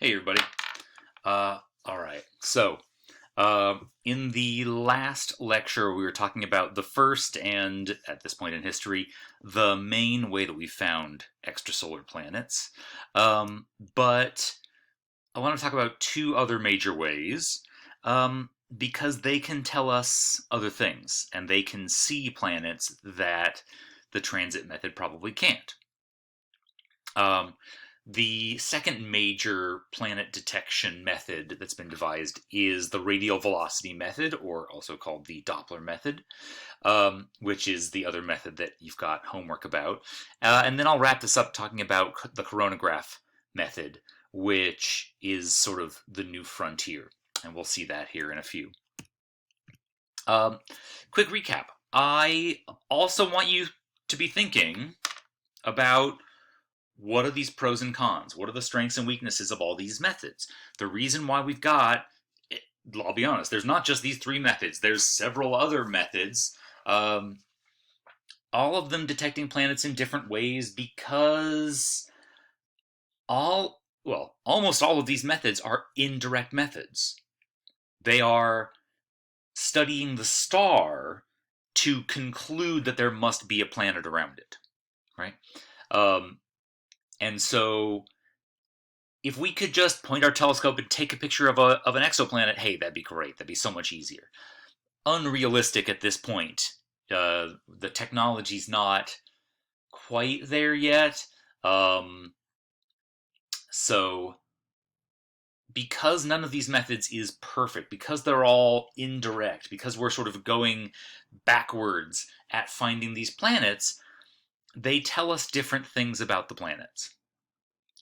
Hey everybody. All right. In the last lecture, we were talking about the first and, at this point in history, the main way that we found extrasolar planets. Um, but I want to talk about two other major ways, because they can tell us other things, and they can see planets that the transit method probably can't. Um, the second major planet detection method that's been devised is the radial velocity method, or also called the Doppler method, which is the other method that you've got homework about. And then I'll wrap this up talking about the coronagraph method, which is sort of the new frontier. And we'll see that here in a few. Um, Quick recap. I also want you to be thinking about what are these pros and cons? What are the strengths and weaknesses of all these methods? The reason why we've got, I'll be honest, there's not just these three methods, there's several other methods, um, all of them detecting planets in different ways because almost all of these methods are indirect methods. They are studying the star to conclude that there must be a planet around it, right? Um, and so if we could just point our telescope and take a picture of an exoplanet, hey, that'd be great. That'd be so much easier. Unrealistic at this point. The technology's not quite there yet. So, because none of these methods is perfect, because they're all indirect, because we're sort of going backwards at finding these planets, they tell us different things about the planets.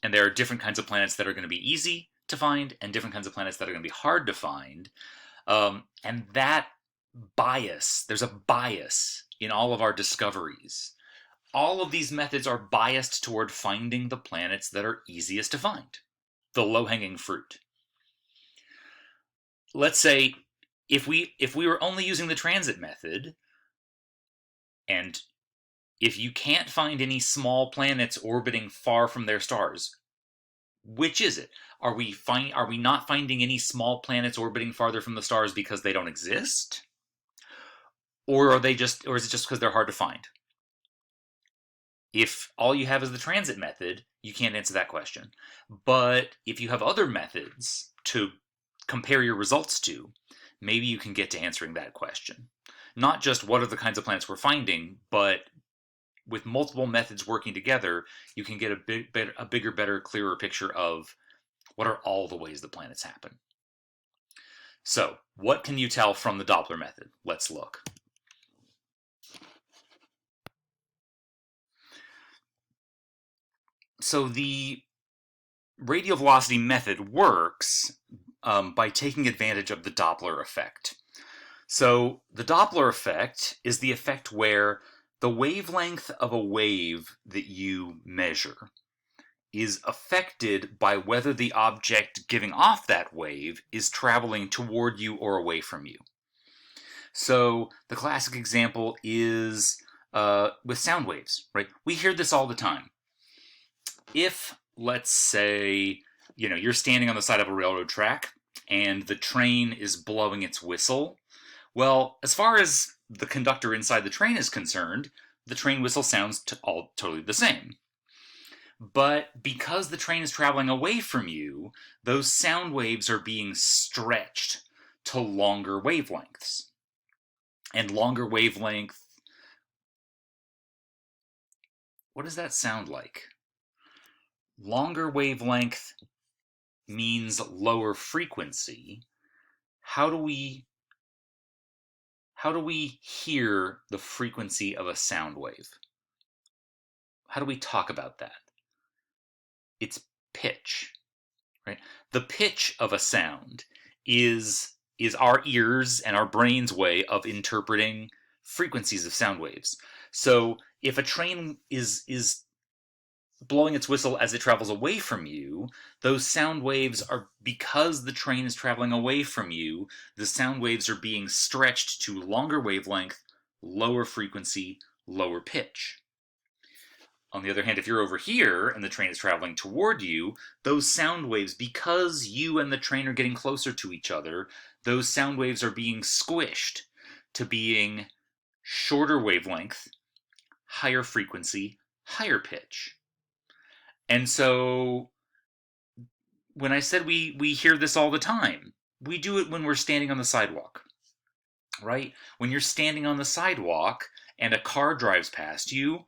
And there are different kinds of planets that are going to be easy to find and different kinds of planets that are going to be hard to find. And that bias, there's a bias in all of our discoveries. All of these methods are biased toward finding the planets that are easiest to find, the low-hanging fruit. Let's say if we were only using the transit method, and if you can't find any small planets orbiting far from their stars, which is it? Are we not finding any small planets orbiting farther from the stars because they don't exist? Or is it just because they're hard to find? If all you have is the transit method, you can't answer that question. But if you have other methods to compare your results to, maybe you can get to answering that question. Not just what are the kinds of planets we're finding, but with multiple methods working together, you can get a bigger, better, clearer picture of what are all the ways that planets happen. So, what can you tell from the Doppler method? Let's look. So, the radial velocity method works by taking advantage of the Doppler effect. So, the Doppler effect is the effect where the wavelength of a wave that you measure is affected by whether the object giving off that wave is traveling toward you or away from you. So the classic example is with sound waves, right? We hear this all the time. If, let's say, you're standing on the side of a railroad track and the train is blowing its whistle, well, as far as the conductor inside the train is concerned, the train whistle sounds all totally the same. But because the train is traveling away from you, those sound waves are being stretched to longer wavelengths. And longer wavelength, what does that sound like? Longer wavelength means lower frequency. How do we hear the frequency of a sound wave? How do we talk about that? It's pitch, right? The pitch of a sound is our ears and our brain's way of interpreting frequencies of sound waves. So if a train is blowing its whistle as it travels away from you, those sound waves are, because the train is traveling away from you, the sound waves are being stretched to longer wavelength, lower frequency, lower pitch. On the other hand, if you're over here and the train is traveling toward you, those sound waves, because you and the train are getting closer to each other, those sound waves are being squished to being shorter wavelength, higher frequency, higher pitch. And so when I said we hear this all the time, we do it when we're standing on the sidewalk, right? When you're standing on the sidewalk and a car drives past you,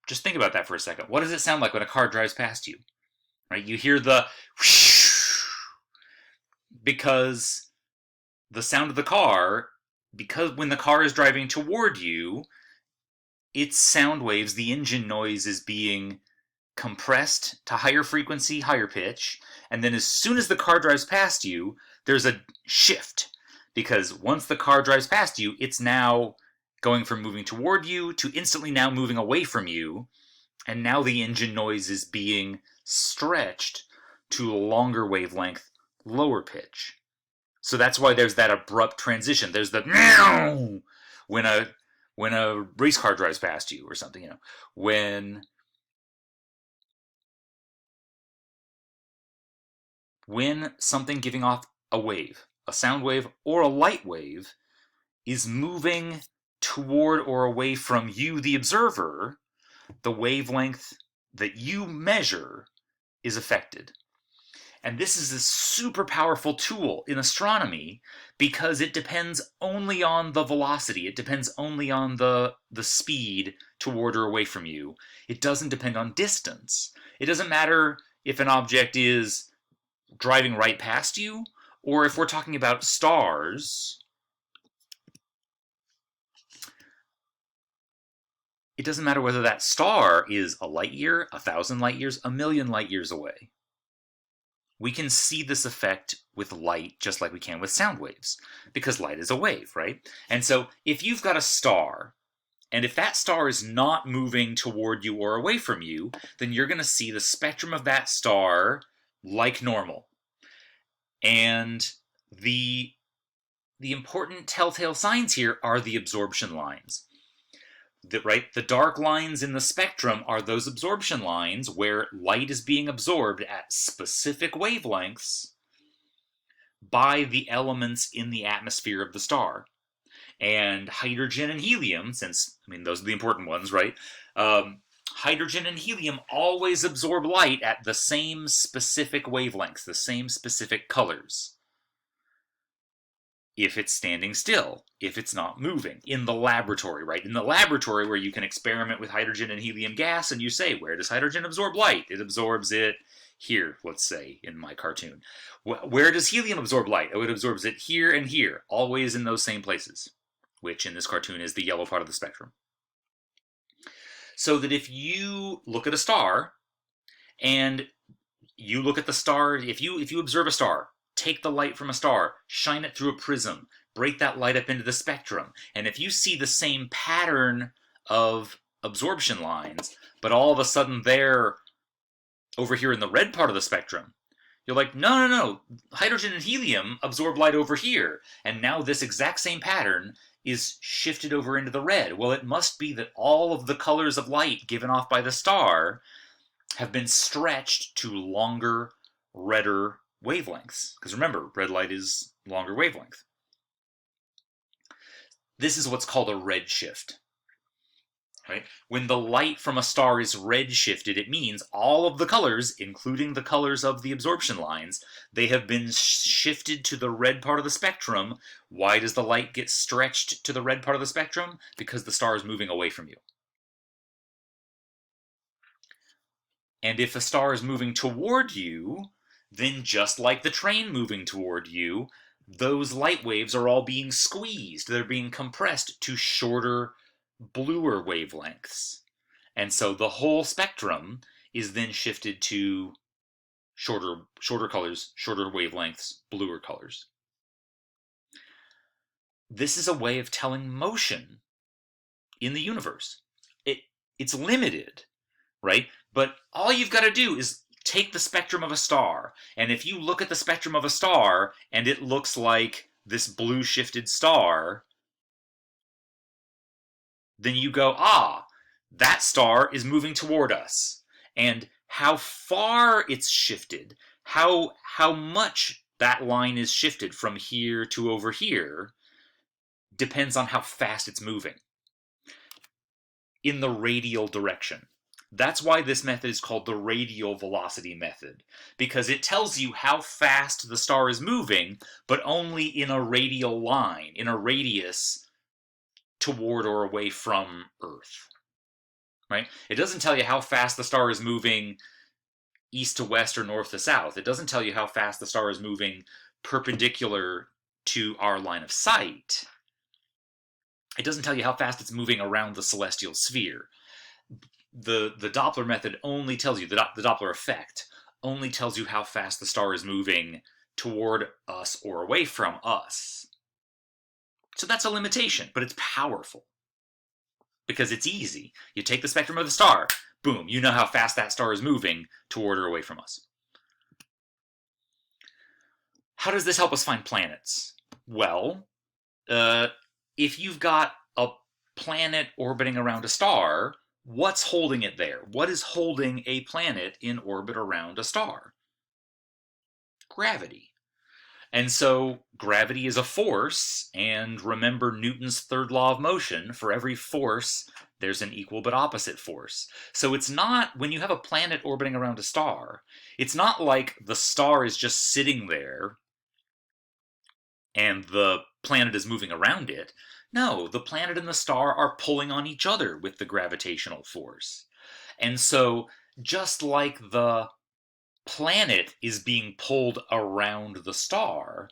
just think about that for a second. What does it sound like when a car drives past you? Right? You hear the whoosh, because the sound of the car, because when the car is driving toward you, its sound waves, the engine noise is being compressed to higher frequency, higher pitch, and then as soon as the car drives past you, there's a shift, because once the car drives past you, it's now going from moving toward you to instantly now moving away from you, and now the engine noise is being stretched to a longer wavelength, lower pitch. So that's why there's that abrupt transition. There's the meow when a race car drives past you or something, when something giving off a wave, a sound wave or a light wave, is moving toward or away from you, the observer, the wavelength that you measure is affected. And this is a super powerful tool in astronomy because it depends only on the velocity. It depends only on the speed toward or away from you. It doesn't depend on distance. It doesn't matter if an object is driving right past you, or if we're talking about stars, it doesn't matter whether that star is a light year, 1,000 light years, 1,000,000 light years away. We can see this effect with light just like we can with sound waves, because light is a wave, right? And so if you've got a star, and if that star is not moving toward you or away from you, then you're going to see the spectrum of that star like normal. And the important telltale signs here are the absorption lines. The dark lines in the spectrum are those absorption lines where light is being absorbed at specific wavelengths by the elements in the atmosphere of the star. And hydrogen and helium, those are the important ones, right? Hydrogen and helium always absorb light at the same specific wavelengths, the same specific colors. If it's standing still, if it's not moving, in the laboratory, right? In the laboratory where you can experiment with hydrogen and helium gas and you say, where does hydrogen absorb light? It absorbs it here, let's say, in my cartoon. Where does helium absorb light? Oh, it absorbs it here and here, always in those same places, which in this cartoon is the yellow part of the spectrum. So that if you look at a star, and you look at the star, if you observe a star, take the light from a star, shine it through a prism, break that light up into the spectrum, and if you see the same pattern of absorption lines, but all of a sudden they're over here in the red part of the spectrum, you're like, no, hydrogen and helium absorb light over here, and now this exact same pattern is shifted over into the red. Well, it must be that all of the colors of light given off by the star have been stretched to longer, redder wavelengths. Because remember, red light is longer wavelength. This is what's called a redshift. Right? When the light from a star is redshifted, it means all of the colors, including the colors of the absorption lines, they have been shifted to the red part of the spectrum. Why does the light get stretched to the red part of the spectrum? Because the star is moving away from you. And if a star is moving toward you, then just like the train moving toward you, those light waves are all being squeezed. They're being compressed to shorter, bluer wavelengths. And so the whole spectrum is then shifted to shorter colors, shorter wavelengths, bluer colors. This is a way of telling motion in the universe. It's limited, right? But all you've got to do is take the spectrum of a star, and if you look at the spectrum of a star and it looks like this blue shifted star, then you go, that star is moving toward us. And how far it's shifted, how much that line is shifted from here to over here, depends on how fast it's moving in the radial direction. That's why this method is called the radial velocity method, because it tells you how fast the star is moving, but only in a radial line, in a radius toward or away from Earth. Right? It doesn't tell you how fast the star is moving east to west or north to south. It doesn't tell you how fast the star is moving perpendicular to our line of sight. It doesn't tell you how fast it's moving around the celestial sphere. The Doppler method only tells you, the Doppler effect only tells you how fast the star is moving toward us or away from us. So that's a limitation, but it's powerful because it's easy. You take the spectrum of the star, boom, you know how fast that star is moving toward or away from us. How does this help us find planets? Well, if you've got a planet orbiting around a star, what's holding it there? What is holding a planet in orbit around a star? Gravity. And so gravity is a force, and remember Newton's third law of motion: for every force, there's an equal but opposite force. So it's not, when you have a planet orbiting around a star, it's not like the star is just sitting there and the planet is moving around it. No, the planet and the star are pulling on each other with the gravitational force. And so, just like the planet is being pulled around the star,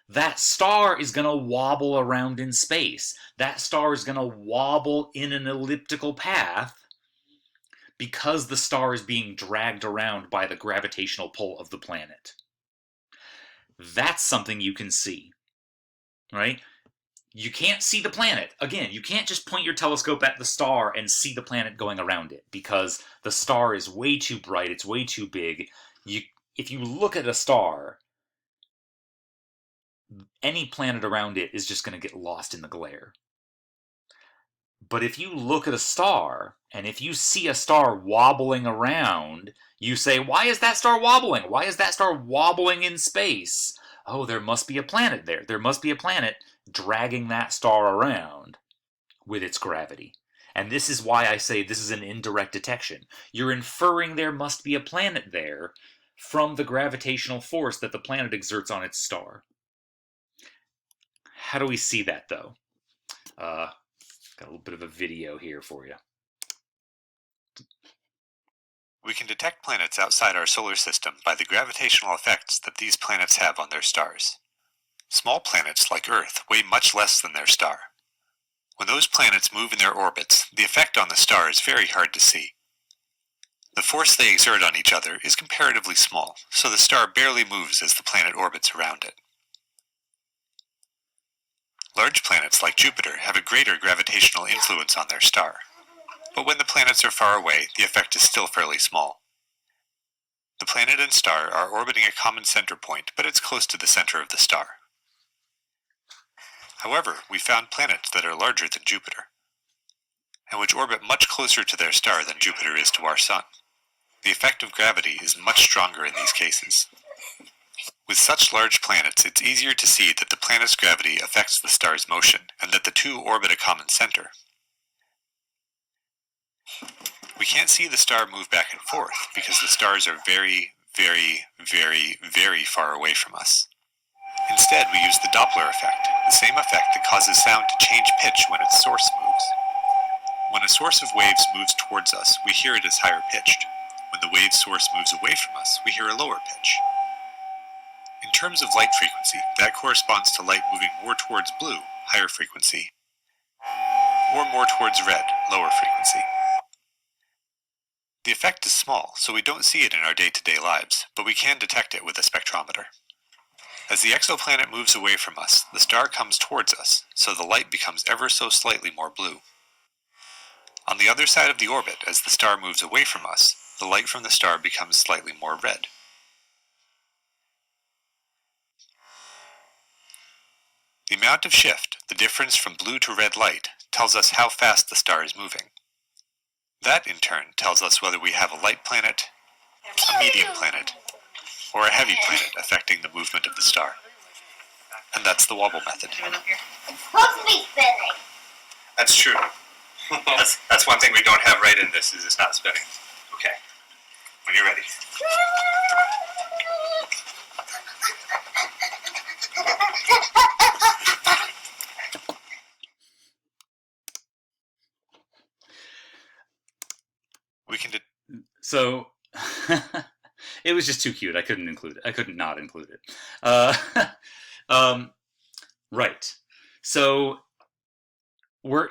that star is going to wobble around in space. That star is going to wobble in an elliptical path because the star is being dragged around by the gravitational pull of the planet. That's something you can see, right? You can't see the planet. Again, you can't just point your telescope at the star and see the planet going around it, because the star is way too bright, it's way too big. If you look at a star, any planet around it is just going to get lost in the glare. But if you look at a star, and if you see a star wobbling around, you say, why is that star wobbling? Why is that star wobbling in space? Oh, there must be a planet there. There must be a planet dragging that star around with its gravity. And this is why I say this is an indirect detection. You're inferring there must be a planet there from the gravitational force that the planet exerts on its star. How do we see that, though? Got a little bit of a video here for you. We can detect planets outside our solar system by the gravitational effects that these planets have on their stars. Small planets, like Earth, weigh much less than their star. When those planets move in their orbits, the effect on the star is very hard to see. The force they exert on each other is comparatively small, so the star barely moves as the planet orbits around it. Large planets like Jupiter have a greater gravitational influence on their star, but when the planets are far away, the effect is still fairly small. The planet and star are orbiting a common center point, but it's close to the center of the star. However, we found planets that are larger than Jupiter, and which orbit much closer to their star than Jupiter is to our Sun. The effect of gravity is much stronger in these cases. With such large planets, it's easier to see that the planet's gravity affects the star's motion, and that the two orbit a common center. We can't see the star move back and forth, because the stars are very, very, very, very far away from us. Instead, we use the Doppler effect, the same effect that causes sound to change pitch when its source moves. When a source of waves moves towards us, we hear it as higher pitched. When the wave source moves away from us, we hear a lower pitch. In terms of light frequency, that corresponds to light moving more towards blue, higher frequency, or more towards red, lower frequency. The effect is small, so we don't see it in our day-to-day lives, but we can detect it with a spectrometer. As the exoplanet moves away from us, the star comes towards us, so the light becomes ever so slightly more blue. On the other side of the orbit, as the star moves away from us, the light from the star becomes slightly more red. The amount of shift, the difference from blue to red light, tells us how fast the star is moving. That, in turn, tells us whether we have a light planet, a medium planet, or a heavy planet affecting the movement of the star. And that's the wobble method. It's supposed to be spinning. That's true. That's one thing we don't have right in this, is it's not spinning. Okay, when you're ready. We can So it was just too cute. I couldn't include it. I couldn't not include it. Right. So we're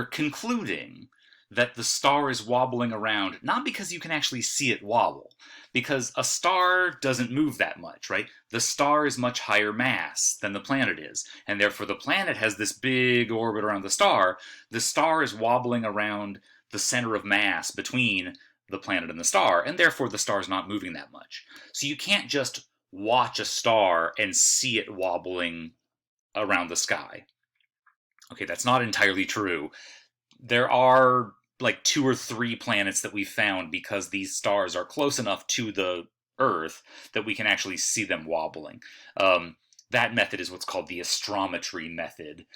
concluding that the star is wobbling around, not because you can actually see it wobble, because a star doesn't move that much, right? The star is much higher mass than the planet is, and therefore the planet has this big orbit around the star. The star is wobbling around the center of mass between the planet and the star, and therefore the star is not moving that much. So you can't just watch a star and see it wobbling around the sky. Okay, that's not entirely true. There are like 2 or 3 planets that we found because these stars are close enough to the Earth that we can actually see them wobbling. That method is what's called the astrometry method,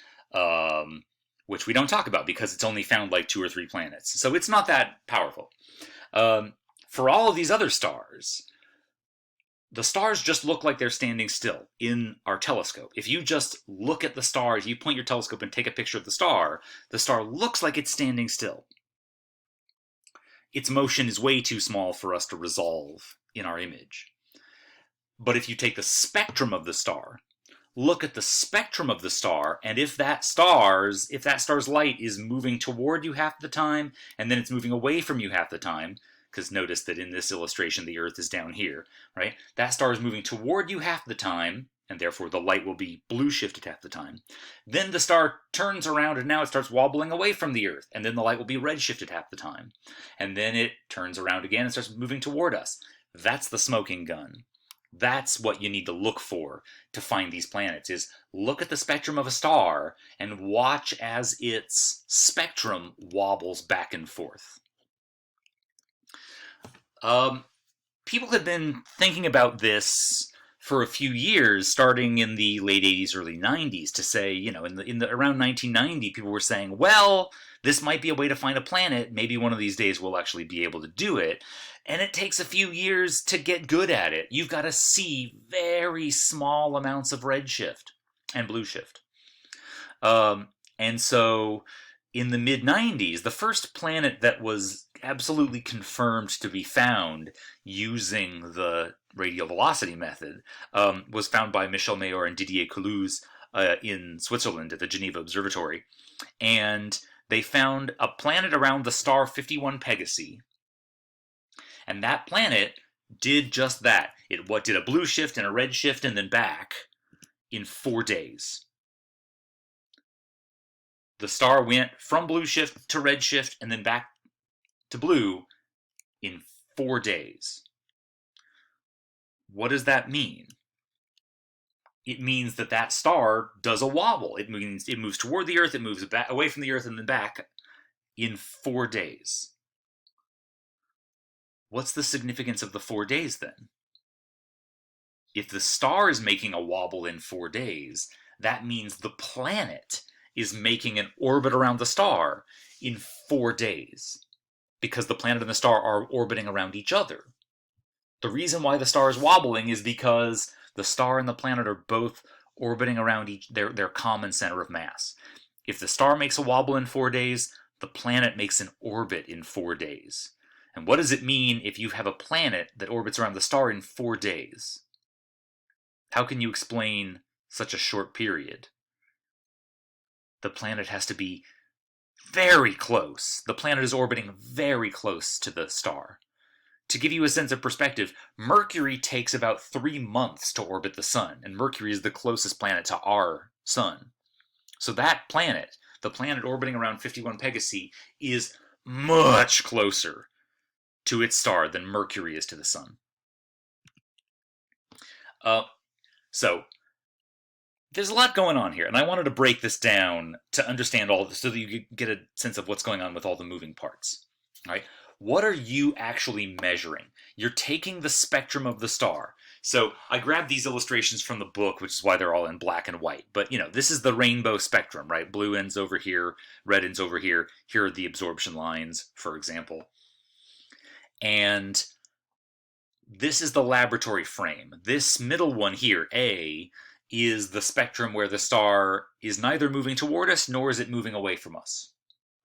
which we don't talk about because it's only found like 2 or 3 planets. So it's not that powerful. For all of these other stars, the stars just look like they're standing still in our telescope. If you just look at the stars, you point your telescope and take a picture of the star looks like it's standing still. Its motion is way too small for us to resolve in our image. But if you take the spectrum of the star, look at the spectrum of the star, and if that star's light is moving toward you half the time, and then it's moving away from you half the time, because notice that in this illustration the Earth is down here, right? That star is moving toward you half the time, and therefore the light will be blue shifted half the time. Then the star turns around and now it starts wobbling away from the Earth, and then the light will be red shifted half the time. And then it turns around again and starts moving toward us. That's the smoking gun. That's what you need to look for to find these planets, is look at the spectrum of a star and watch as its spectrum wobbles back and forth. People have been thinking about this for a few years, starting in the late 80s, early 90s, to say, in the around 1990, people were saying, well, this might be a way to find a planet. Maybe one of these days we'll actually be able to do it. And it takes a few years to get good at it. You've got to see very small amounts of redshift and blue shift. And so in the mid-90s, the first planet that was absolutely confirmed to be found using the radial velocity method was found by Michel Mayor and Didier Queloz in Switzerland at the Geneva Observatory. And they found a planet around the star 51 Pegasi. And that planet did just that. It did a blue shift and a red shift and then back in 4 days. The star went from blue shift to red shift and then back to blue in 4 days. What does that mean? It means that star does a wobble. It means it moves toward the Earth, it moves back, away from the Earth, and then back in 4 days. What's the significance of the 4 days then? If the star is making a wobble in 4 days, that means the planet is making an orbit around the star in 4 days, because the planet and the star are orbiting around each other. The reason why the star is wobbling is because the star and the planet are both orbiting around their common center of mass. If the star makes a wobble in 4 days, the planet makes an orbit in 4 days. And what does it mean if you have a planet that orbits around the star in 4 days? How can you explain such a short period? The planet has to be very close. The planet is orbiting very close to the star. To give you a sense of perspective, Mercury takes about 3 months to orbit the sun, and Mercury is the closest planet to our sun. So that planet, the planet orbiting around 51 Pegasi, is much closer to its star than Mercury is to the sun. So there's a lot going on here, and I wanted to break this down to understand all this so that you get a sense of what's going on with all the moving parts. All right, what are you actually measuring? You're taking the spectrum of the star. So I grabbed these illustrations from the book, which is why they're all in black and white. But this is the rainbow spectrum, right? Blue ends over here, red ends over here. Here are the absorption lines, for example. And this is the laboratory frame. This middle one here, A, is the spectrum where the star is neither moving toward us nor is it moving away from us.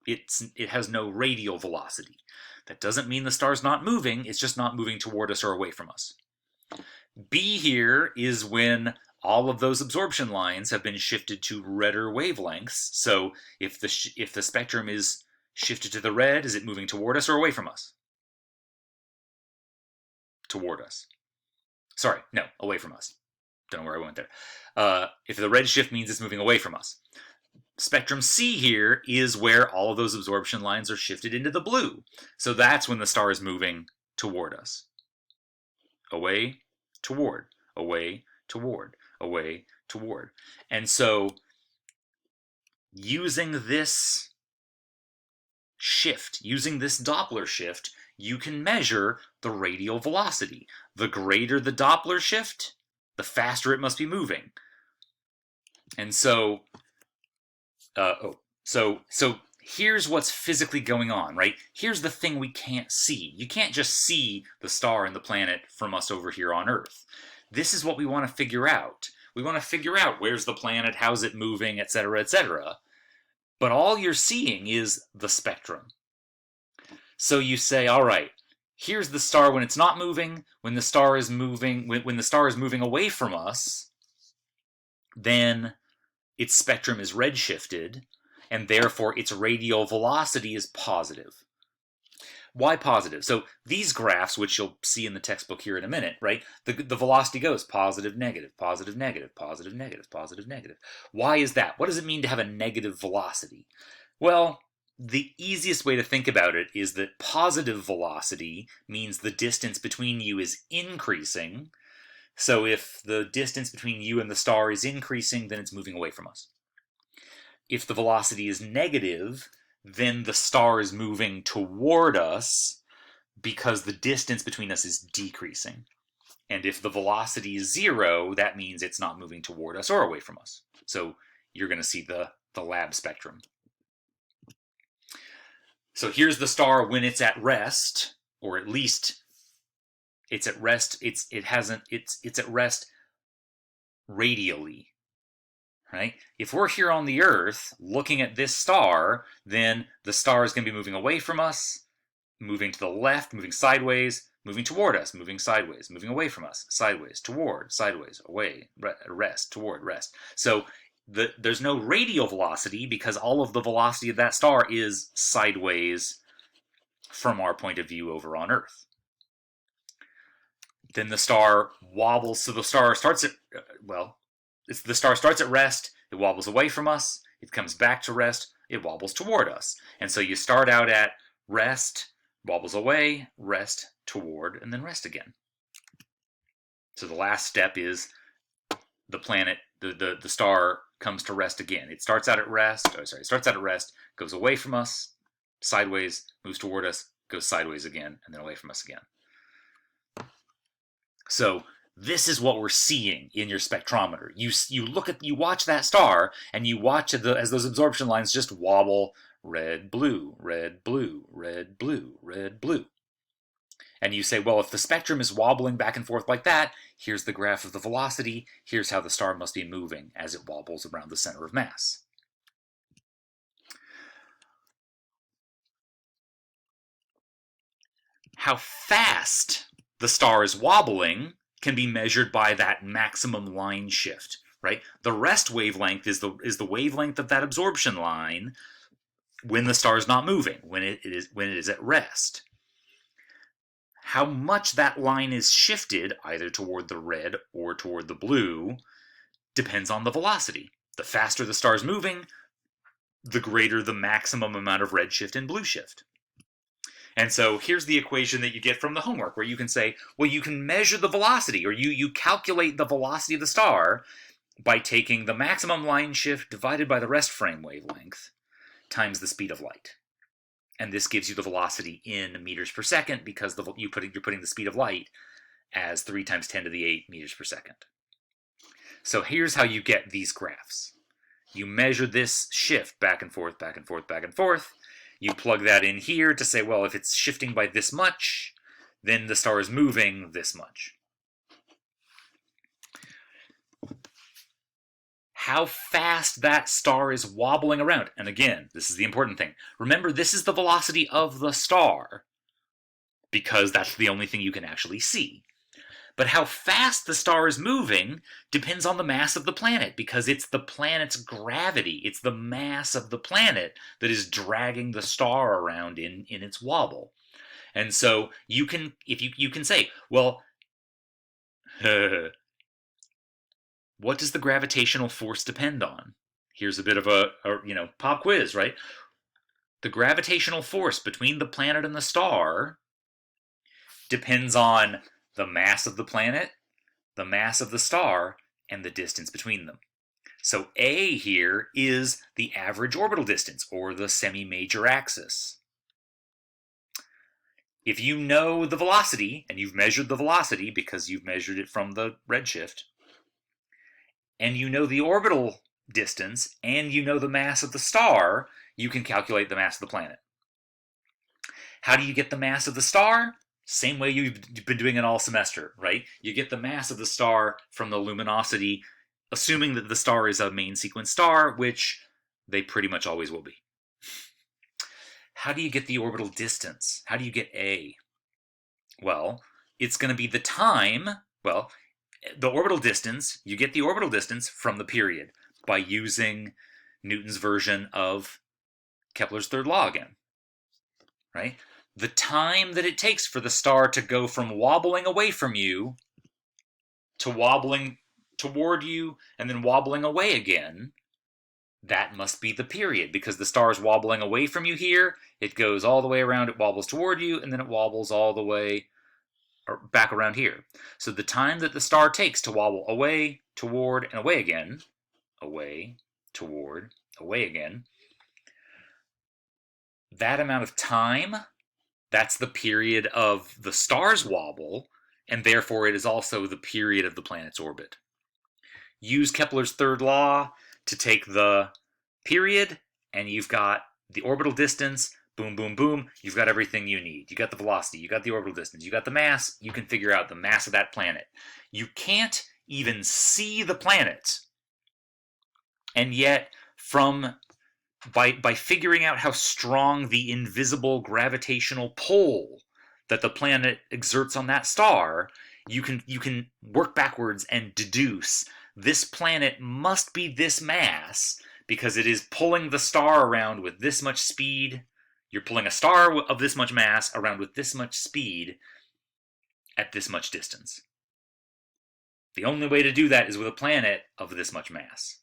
It has no radial velocity. That doesn't mean the star's not moving, it's just not moving toward us or away from us. B here is when all of those absorption lines have been shifted to redder wavelengths. So if the spectrum is shifted to the red, is it moving toward us or away from us? Toward us. Sorry, no, away from us. Don't know where I went there. If the red shift means it's moving away from us. Spectrum C here is where all of those absorption lines are shifted into the blue. So that's when the star is moving toward us. Away, toward, away, toward, away, toward. And so using this shift, using this Doppler shift, you can measure the radial velocity. The greater the Doppler shift, the faster it must be moving. And so, so here's what's physically going on, right? Here's the thing we can't see. You can't just see the star and the planet from us over here on Earth. This is what we want to figure out. We want to figure out where's the planet, how's it moving, etc., etc. But all you're seeing is the spectrum. So you say, all right, here's the star when it's not moving. When the star is moving, when the star is moving away from us, then its spectrum is redshifted, and therefore its radial velocity is positive. Why positive? So these graphs, which you'll see in the textbook here in a minute, right? The velocity goes positive, negative, positive, negative, positive, negative, positive, negative. Why is that? What does it mean to have a negative velocity? Well, the easiest way to think about it is that positive velocity means the distance between you is increasing. So if the distance between you and the star is increasing, then it's moving away from us. If the velocity is negative, then the star is moving toward us because the distance between us is decreasing. And if the velocity is 0, that means it's not moving toward us or away from us. So you're going to see the lab spectrum. So here's the star when it's at rest, or at least it's at rest. It's at rest radially, right? If we're here on the Earth looking at this star, then the star is going to be moving away from us, moving to the left, moving sideways, moving toward us, moving sideways, moving away from us, sideways, toward, sideways, away, rest, toward, rest. So there's no radial velocity because all of the velocity of that star is sideways from our point of view over on Earth. Then the star wobbles, so the star starts at, the star starts at rest, it wobbles away from us, it comes back to rest, it wobbles toward us. And so you start out at rest, wobbles away, rest, toward, and then rest again. So the last step is the planet, the star comes to rest again. It starts out at rest, goes away from us, sideways, moves toward us, goes sideways again, and then away from us again. So this is what we're seeing in your spectrometer. You watch that star, and you watch as those absorption lines just wobble, red, blue, red, blue, red, blue, red, blue. And you say, well, if the spectrum is wobbling back and forth like that, here's the graph of the velocity, here's how the star must be moving as it wobbles around the center of mass. How fast the star is wobbling can be measured by that maximum line shift, right? The rest wavelength is the wavelength of that absorption line when the star is not moving, when it is at rest. How much that line is shifted, either toward the red or toward the blue, depends on the velocity. The faster the star is moving, the greater the maximum amount of red shift and blue shift. And so here's the equation that you get from the homework, where you can say, well, you can measure the velocity, or you calculate the velocity of the star, by taking the maximum line shift divided by the rest frame wavelength times the speed of light. And this gives you the velocity in meters per second because you're putting the speed of light as 3 times 10 to the 8 meters per second. So here's how you get these graphs. You measure this shift back and forth, back and forth, back and forth. You plug that in here to say, well, if it's shifting by this much, then the star is moving this much. How fast that star is wobbling around. And again, this is the important thing. Remember, this is the velocity of the star because that's the only thing you can actually see. But how fast the star is moving depends on the mass of the planet because it's the planet's gravity. It's the mass of the planet that is dragging the star around in its wobble. And so you can say, well, what does the gravitational force depend on? Here's a bit of a pop quiz, right? The gravitational force between the planet and the star depends on the mass of the planet, the mass of the star, and the distance between them. So A here is the average orbital distance, or the semi-major axis. If you know the velocity, and you've measured the velocity because you've measured it from the redshift, and you know the orbital distance, and you know the mass of the star, you can calculate the mass of the planet. How do you get the mass of the star? Same way you've been doing it all semester, right? You get the mass of the star from the luminosity, assuming that the star is a main sequence star, which they pretty much always will be. How do you get the orbital distance? How do you get A? Well, it's going to be the time, the orbital distance, you get the orbital distance from the period by using Newton's version of Kepler's third law again, right? The time that it takes for the star to go from wobbling away from you to wobbling toward you and then wobbling away again, that must be the period because the star is wobbling away from you here, it goes all the way around, it wobbles toward you, and then it wobbles all the way back around here. So the time that the star takes to wobble away, toward, and away again, away, toward, away again, that amount of time, that's the period of the star's wobble, and therefore it is also the period of the planet's orbit. Use Kepler's third law to take the period, and you've got the orbital distance, boom, boom, boom, you've got everything you need. You got the velocity, you got the orbital distance, you got the mass, you can figure out the mass of that planet. You can't even see the planet, and yet by figuring out how strong the invisible gravitational pull that the planet exerts on that star, you can work backwards and deduce this planet must be this mass because it is pulling the star around with this much speed. You're pulling a star of this much mass around with this much speed at this much distance. The only way to do that is with a planet of this much mass.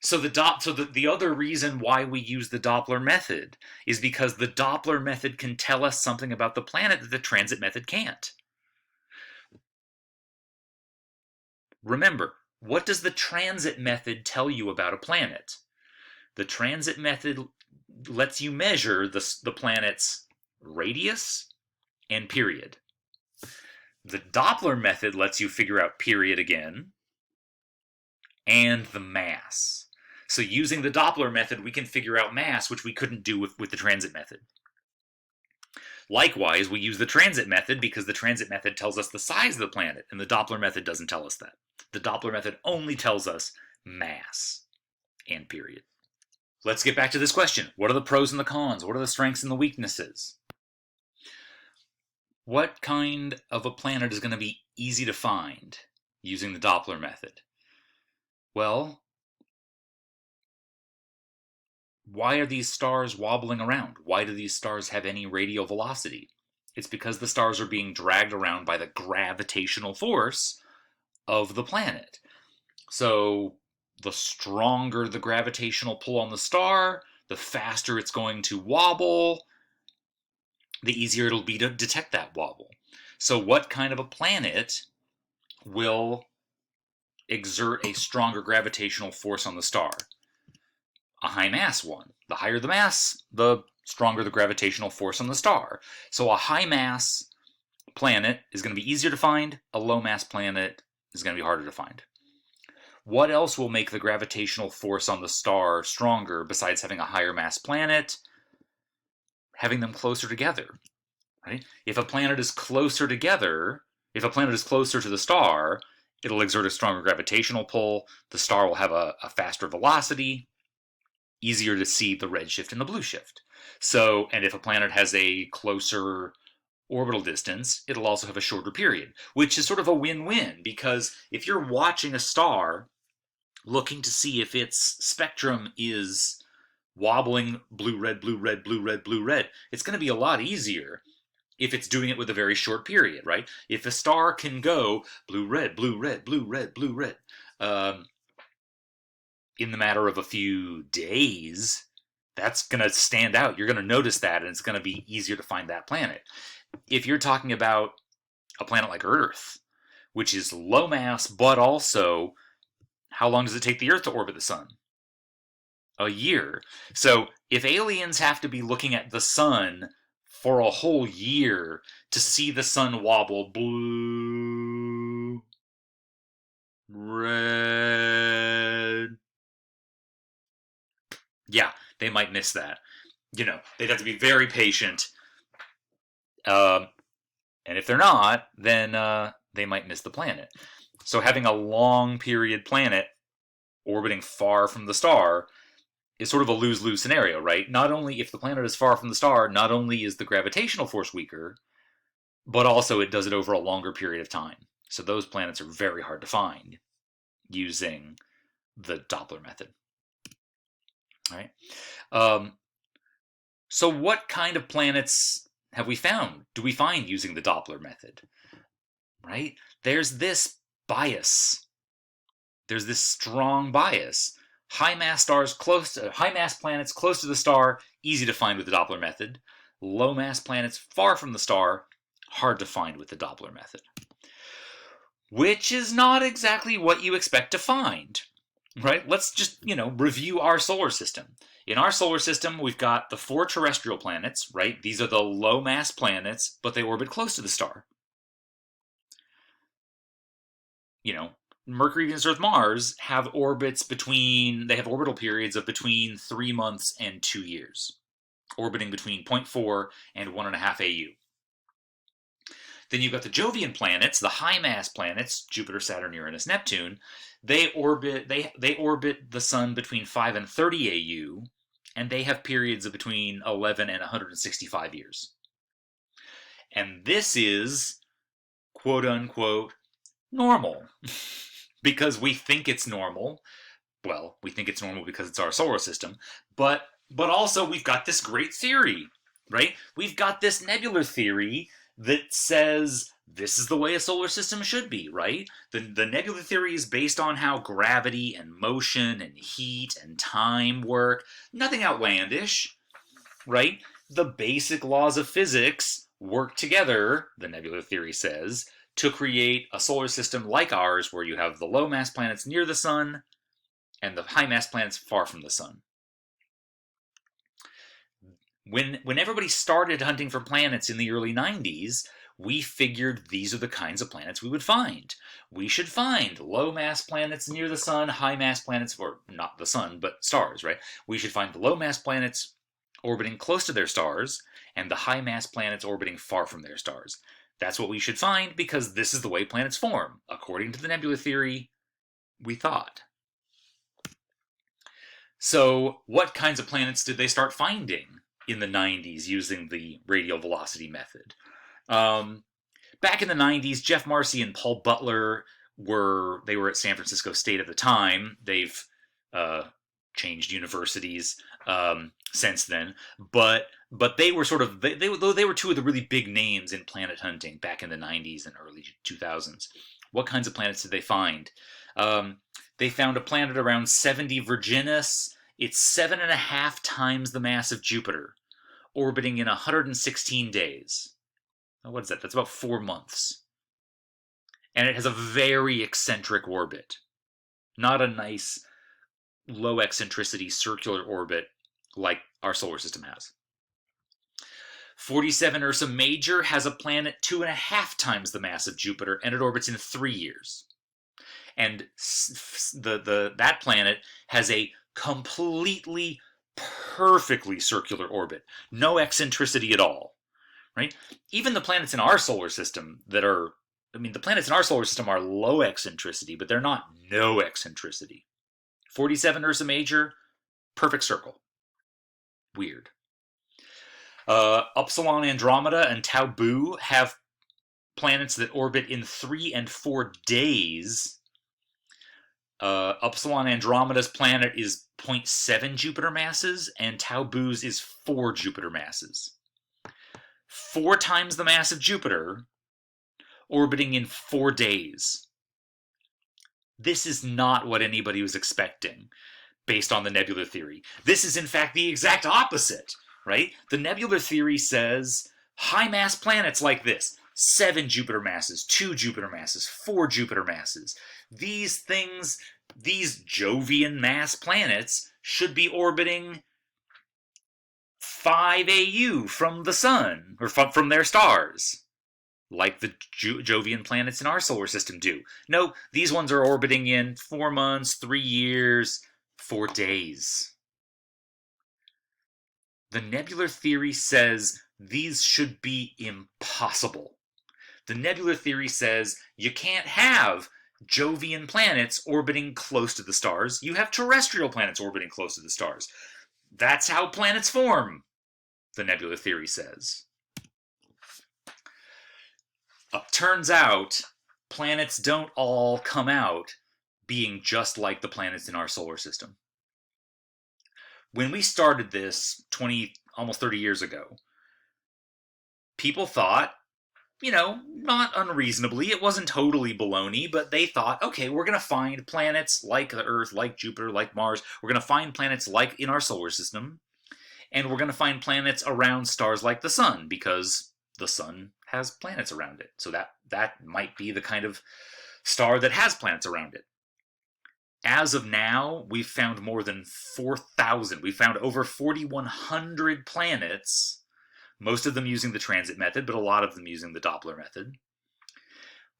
So the other reason why we use the Doppler method is because the Doppler method can tell us something about the planet that the transit method can't. Remember, what does the transit method tell you about a planet? The transit method lets you measure the planet's radius and period. The Doppler method lets you figure out period again and the mass. So using the Doppler method, we can figure out mass, which we couldn't do with the transit method. Likewise, we use the transit method because the transit method tells us the size of the planet, and the Doppler method doesn't tell us that. The Doppler method only tells us mass and period. Let's get back to this question. What are the pros and the cons? What are the strengths and the weaknesses? What kind of a planet is going to be easy to find using the Doppler method? Well, why are these stars wobbling around? Why do these stars have any radial velocity? It's because the stars are being dragged around by the gravitational force of the planet. So the stronger the gravitational pull on the star, the faster it's going to wobble, the easier it'll be to detect that wobble. So what kind of a planet will exert a stronger gravitational force on the star? A high mass one. The higher the mass, the stronger the gravitational force on the star. So a high mass planet is going to be easier to find. A low mass planet is going to be harder to find. What else will make the gravitational force on the star stronger besides having a higher mass planet? Having them closer together, right? If a planet is closer together, if a planet is closer to the star, it'll exert a stronger gravitational pull. The star will have a faster velocity, easier to see the redshift and the blue shift. So, and if a planet has a closer orbital distance, it'll also have a shorter period, which is sort of a win-win, because if you're watching a star looking to see if its spectrum is wobbling blue, red, blue, red, blue, red, blue, red, it's going to be a lot easier if it's doing it with a very short period, right? If a star can go blue, red, blue, red, blue, red, blue, red, in the matter of a few days, that's going to stand out. You're going to notice that, and it's going to be easier to find that planet. If you're talking about a planet like Earth, which is low mass, but also, how long does it take the Earth to orbit the sun? A year. So if aliens have to be looking at the sun for a whole year to see the sun wobble blue, red, yeah, they might miss that. They'd have to be very patient. And if they're not, then they might miss the planet. So having a long period planet orbiting far from the star is sort of a lose-lose scenario, right? Not only if the planet is far from the star, not only is the gravitational force weaker, but also it does it over a longer period of time. So those planets are very hard to find using the Doppler method. All right. So what kind of planets have we found? Do we find using the Doppler method? Right? There's this bias. There's this strong bias. High mass planets close to the star, easy to find with the Doppler method. Low mass planets far from the star, hard to find with the Doppler method. Which is not exactly what you expect to find, right? Let's just, review our solar system. In our solar system, we've got the 4 terrestrial planets, right? These are the low mass planets, but they orbit close to the star. Mercury, Venus, Earth, Mars have orbital periods of between 3 months and 2 years, orbiting between 0.4 and 1.5 AU. Then you've got the Jovian planets, the high mass planets, Jupiter, Saturn, Uranus, Neptune. They orbit the sun between 5 and 30 AU, and they have periods of between 11 and 165 years. And this is, quote unquote, normal. Because we think it's normal. Well, we think it's normal because it's our solar system. But also we've got this great theory, right? We've got this nebular theory that says this is the way a solar system should be, right? The nebular theory is based on how gravity and motion and heat and time work. Nothing outlandish, right? The basic laws of physics work together, the nebular theory says, to create a solar system like ours, where you have the low mass planets near the sun and the high mass planets far from the sun. When everybody started hunting for planets in the early 90s, we figured these are the kinds of planets we would find. We should find low mass planets near the sun, high mass planets, or not the sun, but stars, right? We should find the low mass planets orbiting close to their stars, and the high mass planets orbiting far from their stars. That's what we should find, because this is the way planets form, according to the nebula theory, we thought. So, what kinds of planets did they start finding in the 90s using the radial velocity method? Back in the 90s, Jeff Marcy and Paul Butler were at San Francisco State at the time. They've changed universities since then, but they were sort of they were two of the really big names in planet hunting back in the 90s and early 2000s. What kinds of planets did they find? They found a planet around 70 Virginis. It's 7.5 times the mass of Jupiter, orbiting in 116 days. What is that? That's about 4 months. And it has a very eccentric orbit. Not a nice low eccentricity circular orbit like our solar system has. 47 Ursa Major has a planet 2.5 times the mass of Jupiter, and it orbits in 3 years. And that planet has a completely perfectly circular orbit. No eccentricity at all. Right? Even the planets in our solar system the planets in our solar system are low eccentricity, but they're not no eccentricity. 47 Ursa Major, perfect circle. Weird. Upsilon Andromeda and Tau Boo have planets that orbit in 3 and 4 days. Upsilon Andromeda's planet is 0.7 Jupiter masses, and Tau Boo's is 4 Jupiter masses. 4 times the mass of Jupiter, orbiting in 4 days. This is not what anybody was expecting, based on the nebular theory. This is, in fact, the exact opposite, right? The nebular theory says high mass planets like this, 7 Jupiter masses, 2 Jupiter masses, 4 Jupiter masses. These things, these Jovian mass planets, should be orbiting 5 AU from the sun, or from their stars, like the Jovian planets in our solar system do. No, these ones are orbiting in 4 months, 3 years, 4 days. The nebular theory says these should be impossible. The nebular theory says you can't have Jovian planets orbiting close to the stars. You have terrestrial planets orbiting close to the stars. That's how planets form, the nebular theory says. Turns out, planets don't all come out being just like the planets in our solar system. When we started this almost 30 years ago, people thought, not unreasonably, it wasn't totally baloney, but they thought, okay, we're going to find planets like the Earth, like Jupiter, like Mars. We're going to find planets like in our solar system, and we're going to find planets around stars like the sun, because the sun has planets around it. So that might be the kind of star that has planets around it. As of now, we've found more than 4,000. We've found over 4,100 planets, most of them using the transit method, but a lot of them using the Doppler method.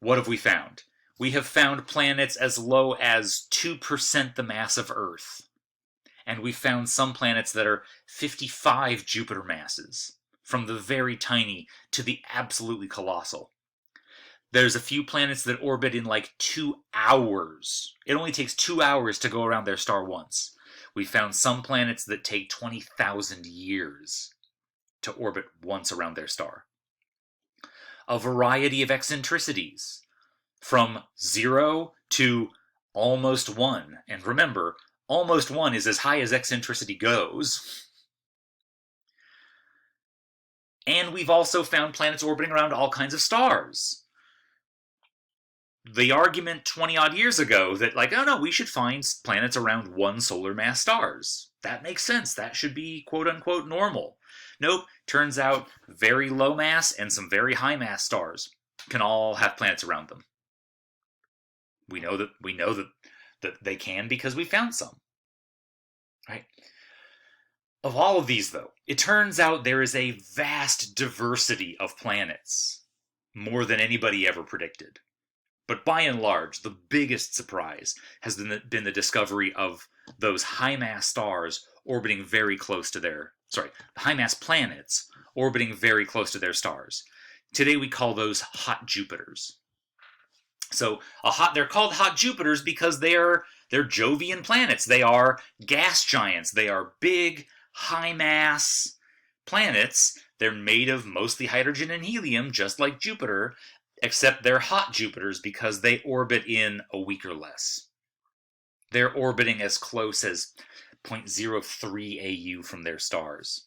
What have we found? We have found planets as low as 2% the mass of Earth. And we've found some planets that are 55 Jupiter masses, from the very tiny to the absolutely colossal. There's a few planets that orbit in like 2 hours. It only takes 2 hours to go around their star once. We found some planets that take 20,000 years to orbit once around their star. A variety of eccentricities, from 0 to almost 1. And remember, almost 1 is as high as eccentricity goes. And we've also found planets orbiting around all kinds of stars. The argument 20-odd years ago that, oh no, we should find planets around 1 solar mass stars. That makes sense. That should be quote-unquote normal. Nope. Turns out very low mass and some very high mass stars can all have planets around them. We know that they can because we found some. Right? Of all of these, though, it turns out there is a vast diversity of planets, more than anybody ever predicted. But by and large, the biggest surprise has been the discovery of those high-mass stars orbiting very close to high-mass planets orbiting very close to their stars. Today we call those hot Jupiters. So they're called hot Jupiters because they're Jovian planets. They are gas giants. They are big, high-mass planets. They're made of mostly hydrogen and helium, just like Jupiter, except they're hot Jupiters because they orbit in a week or less. They're orbiting as close as 0.03 AU from their stars.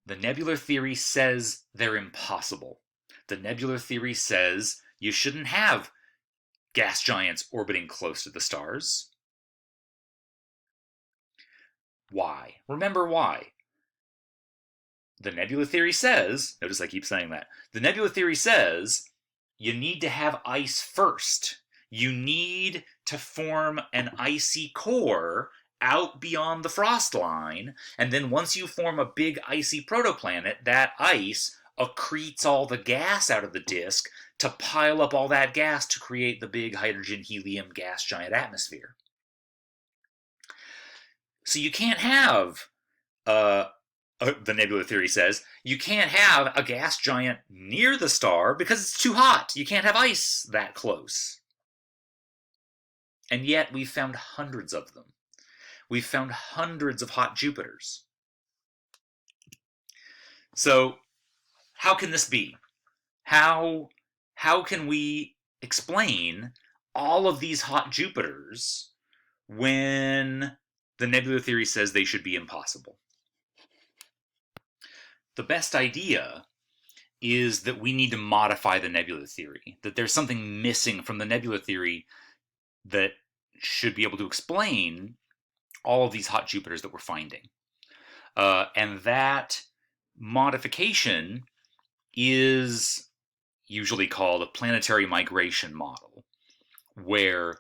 The nebular theory says they're impossible. The nebular theory says you shouldn't have gas giants orbiting close to the stars. Why? Remember why. The nebula theory says, notice I keep saying that, the nebula theory says you need to have ice first. you need to form an icy core out beyond the frost line, and then once you form a big icy protoplanet, that ice accretes all the gas out of the disk to pile up all that gas to create the big hydrogen helium gas giant atmosphere. So you can't have, the nebula theory says, you can't have a gas giant near the star because it's too hot. You can't have ice that close. And yet we've found hundreds of them. We've found hundreds of hot Jupiters. So how can this be? How can we explain all of these hot Jupiters when the nebula theory says they should be impossible? The best idea is that we need to modify the nebula theory, that there's something missing from the nebula theory that should be able to explain all of these hot Jupiters that we're finding. And that modification is usually called a planetary migration model, where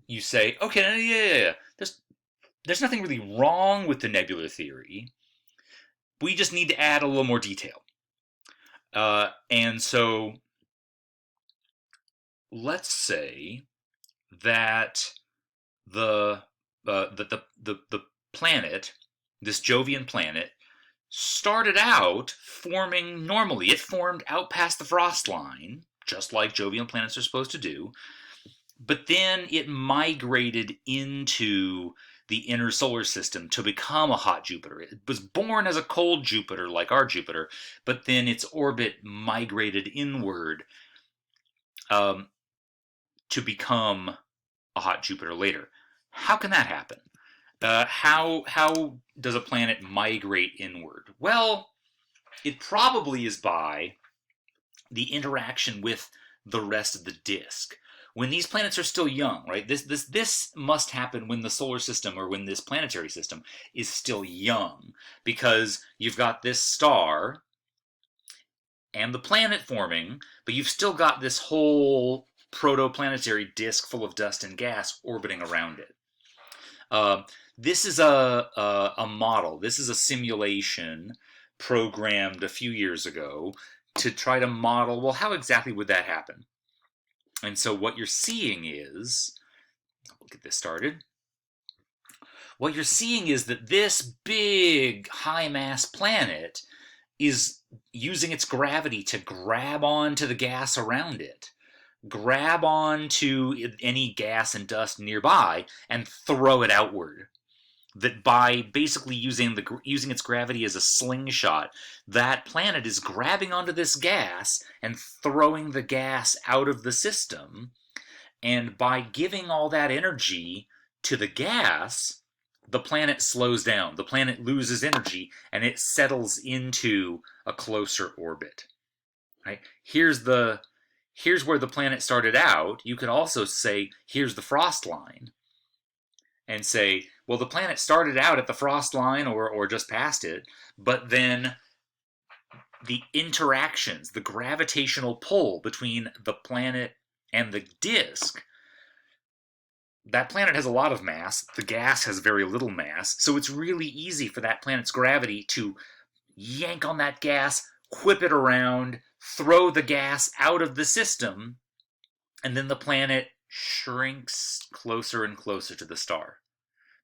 you say, okay, yeah. There's nothing really wrong with the nebula theory. We just need to add a little more detail. And so let's say that the planet, this Jovian planet, started out forming normally. It formed out past the frost line, just like Jovian planets are supposed to do. But then it migrated into the inner solar system to become a hot Jupiter. It was born as a cold Jupiter, like our Jupiter, but then its orbit migrated inward to become a hot Jupiter later. How can that happen? How does a planet migrate inward? Well, it probably is by the interaction with the rest of the disk. When these planets are still young, right? This must happen when the solar system, or when this planetary system is still young, because you've got this star and the planet forming, but you've still got this whole protoplanetary disk full of dust and gas orbiting around it. This is a model. This is a simulation programmed a few years ago to try to model, well, how exactly would that happen? And so what you're seeing is, we'll get this started. What you're seeing is that this big high-mass planet is using its gravity to grab onto the gas around it, grab onto any gas and dust nearby, and throw it outward. That by basically using its gravity as a slingshot, that planet is grabbing onto this gas and throwing the gas out of the system. And by giving all that energy to the gas, the planet slows down. The planet loses energy and it settles into a closer orbit. Right? Here's where the planet started out. You could also say, here's the frost line. And say, well, the planet started out at the frost line or just past it, but then the interactions, the gravitational pull between the planet and the disk, that planet has a lot of mass, the gas has very little mass, so it's really easy for that planet's gravity to yank on that gas, whip it around, throw the gas out of the system, and then the planet shrinks closer and closer to the star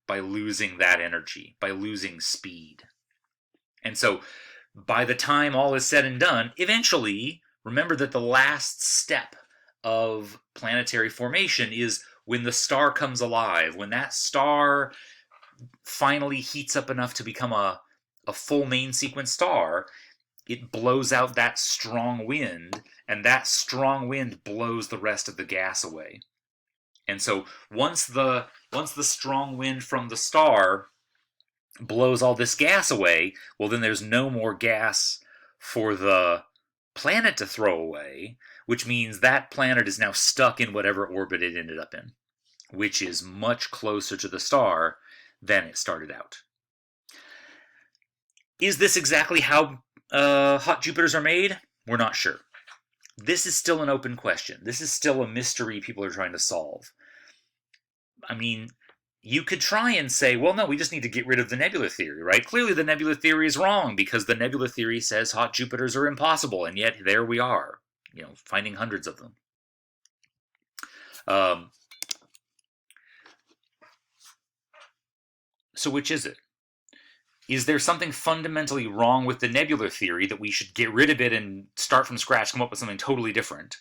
by losing that energy, by losing speed. And so by the time all is said and done, eventually, remember that the last step of planetary formation is when the star comes alive, when that star finally heats up enough to become a full main sequence star, it blows out that strong wind, and that strong wind blows the rest of the gas away. And so once the strong wind from the star blows all this gas away, well, then there's no more gas for the planet to throw away, which means that planet is now stuck in whatever orbit it ended up in, which is much closer to the star than it started out. Is this exactly how hot Jupiters are made? We're not sure. This is still an open question. This is still a mystery people are trying to solve. I mean, you could try and say, well, no, we just need to get rid of the nebula theory, right? Clearly the nebula theory is wrong because the nebula theory says hot Jupiters are impossible, and yet there we are, finding hundreds of them. So which is it? Is there something fundamentally wrong with the nebular theory that we should get rid of it and start from scratch, come up with something totally different?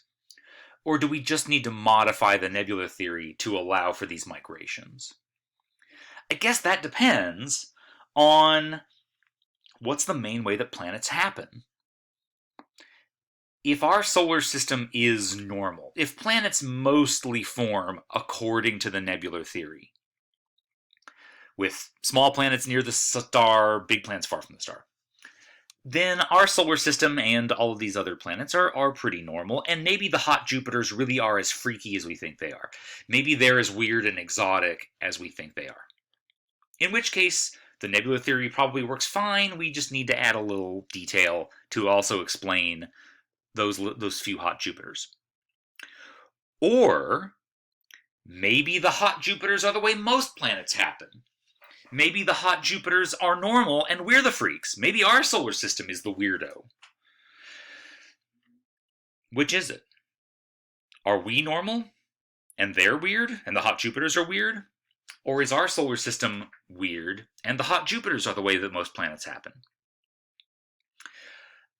Or do we just need to modify the nebular theory to allow for these migrations? I guess that depends on what's the main way that planets happen. If our solar system is normal, if planets mostly form according to the nebular theory, with small planets near the star, big planets far from the star, then our solar system and all of these other planets are pretty normal, and maybe the hot Jupiters really are as freaky as we think they are. Maybe they're as weird and exotic as we think they are. In which case, the nebula theory probably works fine, we just need to add a little detail to also explain those few hot Jupiters. Or, maybe the hot Jupiters are the way most planets happen. Maybe the hot Jupiters are normal and we're the freaks. Maybe our solar system is the weirdo. Which is it? Are we normal and they're weird and the hot Jupiters are weird? Or is our solar system weird and the hot Jupiters are the way that most planets happen?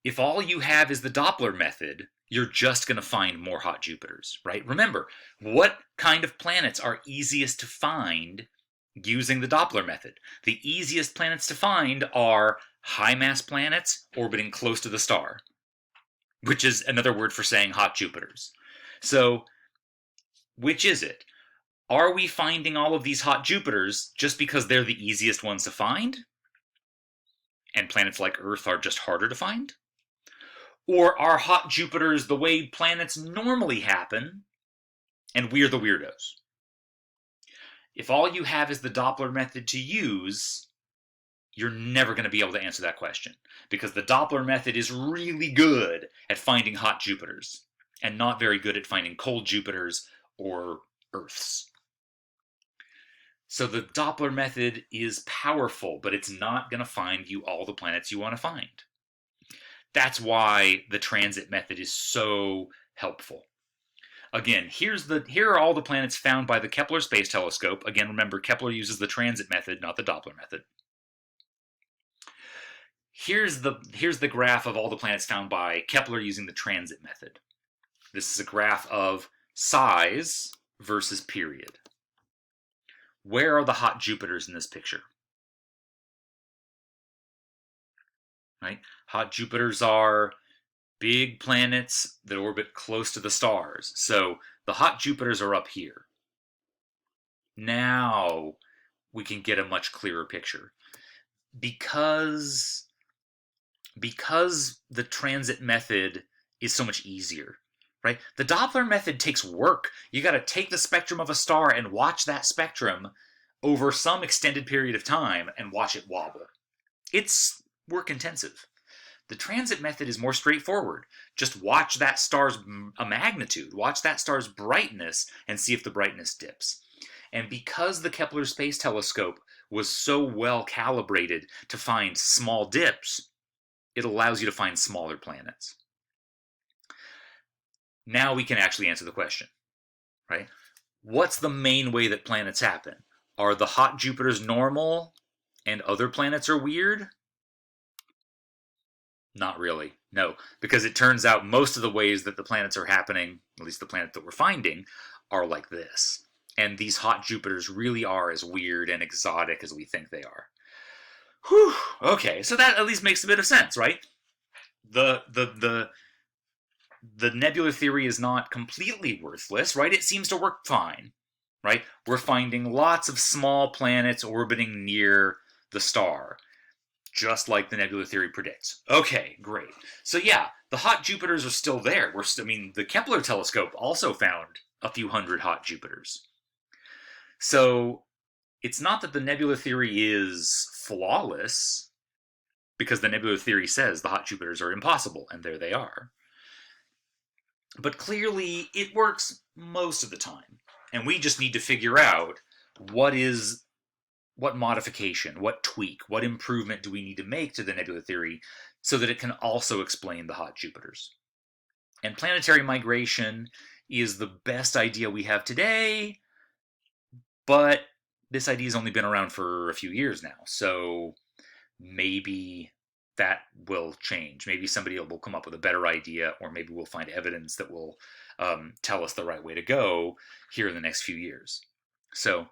If all you have is the Doppler method, you're just going to find more hot Jupiters, right? Remember, what kind of planets are easiest to find using the Doppler method? The easiest planets to find are high-mass planets orbiting close to the star, which is another word for saying hot Jupiters. So, which is it? Are we finding all of these hot Jupiters just because they're the easiest ones to find? And planets like Earth are just harder to find? Or are hot Jupiters the way planets normally happen, and we're the weirdos? If all you have is the Doppler method to use, you're never going to be able to answer that question, because the Doppler method is really good at finding hot Jupiters, and not very good at finding cold Jupiters or Earths. So the Doppler method is powerful, but it's not going to find you all the planets you want to find. That's why the transit method is so helpful. Again, here are all the planets found by the Kepler Space Telescope. Again, remember, Kepler uses the transit method, not the Doppler method. Here's the graph of all the planets found by Kepler using the transit method. This is a graph of size versus period. Where are the hot Jupiters in this picture? Right? Hot Jupiters are big planets that orbit close to the stars. So the hot Jupiters are up here. Now we can get a much clearer picture. Because the transit method is so much easier, right? The Doppler method takes work. You got to take the spectrum of a star and watch that spectrum over some extended period of time and watch it wobble. It's work intensive. The transit method is more straightforward. Just watch that star's magnitude, watch that star's brightness, and see if the brightness dips. And because the Kepler Space Telescope was so well calibrated to find small dips, it allows you to find smaller planets. Now we can actually answer the question, right? What's the main way that planets happen? Are the hot Jupiters normal and other planets are weird? Not really, no, because it turns out most of the ways that the planets are happening, at least the planet that we're finding, are like this. And these hot Jupiters really are as weird and exotic as we think they are. Whew, okay, so that at least makes a bit of sense, right? The nebular theory is not completely worthless, right? It seems to work fine, right? We're finding lots of small planets orbiting near the star, just like the nebula theory predicts. Okay, great. So yeah, the hot Jupiters are still there. The Kepler telescope also found a few hundred hot Jupiters. So it's not that the nebula theory is flawless, because the nebula theory says the hot Jupiters are impossible, and there they are. But clearly, it works most of the time. And we just need to figure out what modification, what tweak, what improvement do we need to make to the nebula theory so that it can also explain the hot Jupiters. And planetary migration is the best idea we have today, but this idea has only been around for a few years now, so maybe that will change. Maybe somebody will come up with a better idea, or maybe we'll find evidence that will tell us the right way to go here in the next few years. So,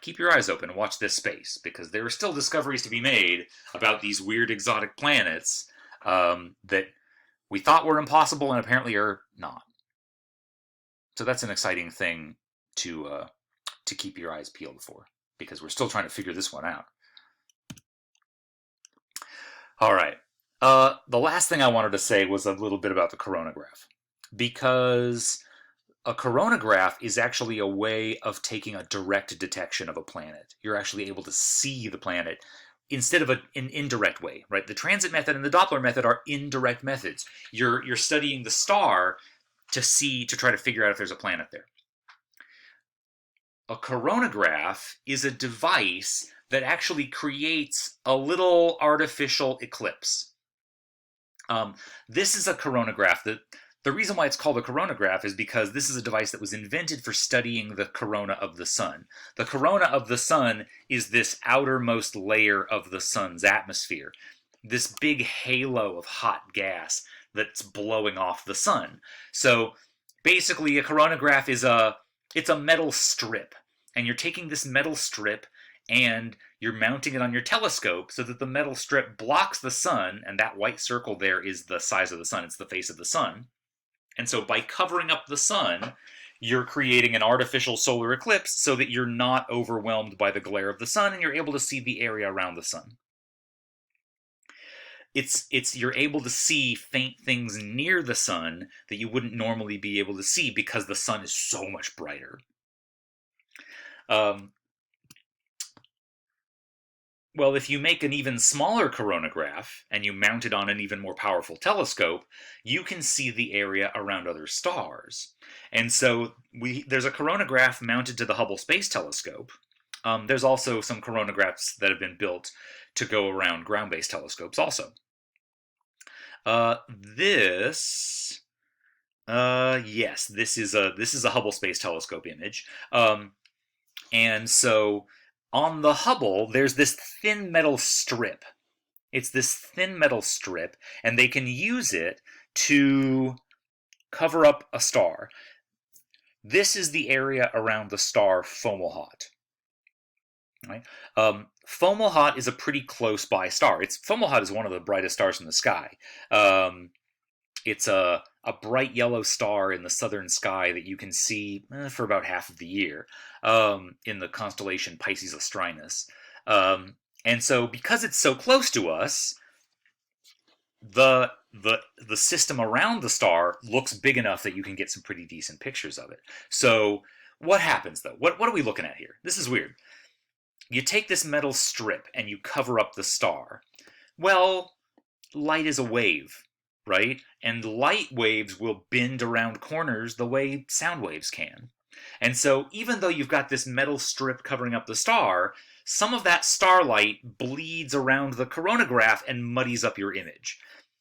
keep your eyes open and watch this space, because there are still discoveries to be made about these weird exotic planets that we thought were impossible and apparently are not. So that's an exciting thing to keep your eyes peeled for, because we're still trying to figure this one out. All right. The last thing I wanted to say was a little bit about the coronagraph, because a coronagraph is actually a way of taking a direct detection of a planet. You're actually able to see the planet instead of an indirect way, right? The transit method and the Doppler method are indirect methods. You're studying the star to try to figure out if there's a planet there. A coronagraph is a device that actually creates a little artificial eclipse. This is a coronagraph. The reason why it's called a coronagraph is because this is a device that was invented for studying the corona of the sun. The corona of the sun is this outermost layer of the sun's atmosphere, this big halo of hot gas that's blowing off the sun. So basically, a coronagraph is it's a metal strip, and you're taking this metal strip and you're mounting it on your telescope so that the metal strip blocks the sun, and that white circle there is the size of the sun. It's the face of the sun. And so by covering up the sun, you're creating an artificial solar eclipse so that you're not overwhelmed by the glare of the sun and you're able to see the area around the sun. You're able to see faint things near the sun that you wouldn't normally be able to see because the sun is so much brighter. Well, if you make an even smaller coronagraph and you mount it on an even more powerful telescope, you can see the area around other stars. And so there's a coronagraph mounted to the Hubble Space Telescope. There's also some coronagraphs that have been built to go around ground-based telescopes also. This is a Hubble Space Telescope image. And so on the Hubble, there's this thin metal strip. It's this thin metal strip, and they can use it to cover up a star. This is the area around the star Fomalhaut. Right? Fomalhaut is a pretty close-by star. Fomalhaut is one of the brightest stars in the sky. It's a bright yellow star in the southern sky that you can see for about half of the year in the constellation Pisces Austrinus. And so because it's so close to us, the system around the star looks big enough that you can get some pretty decent pictures of it. So what happens, though? What are we looking at here? This is weird. You take this metal strip and you cover up the star. Well, light is a wave, right? And light waves will bend around corners the way sound waves can. And so even though you've got this metal strip covering up the star, some of that starlight bleeds around the coronagraph and muddies up your image.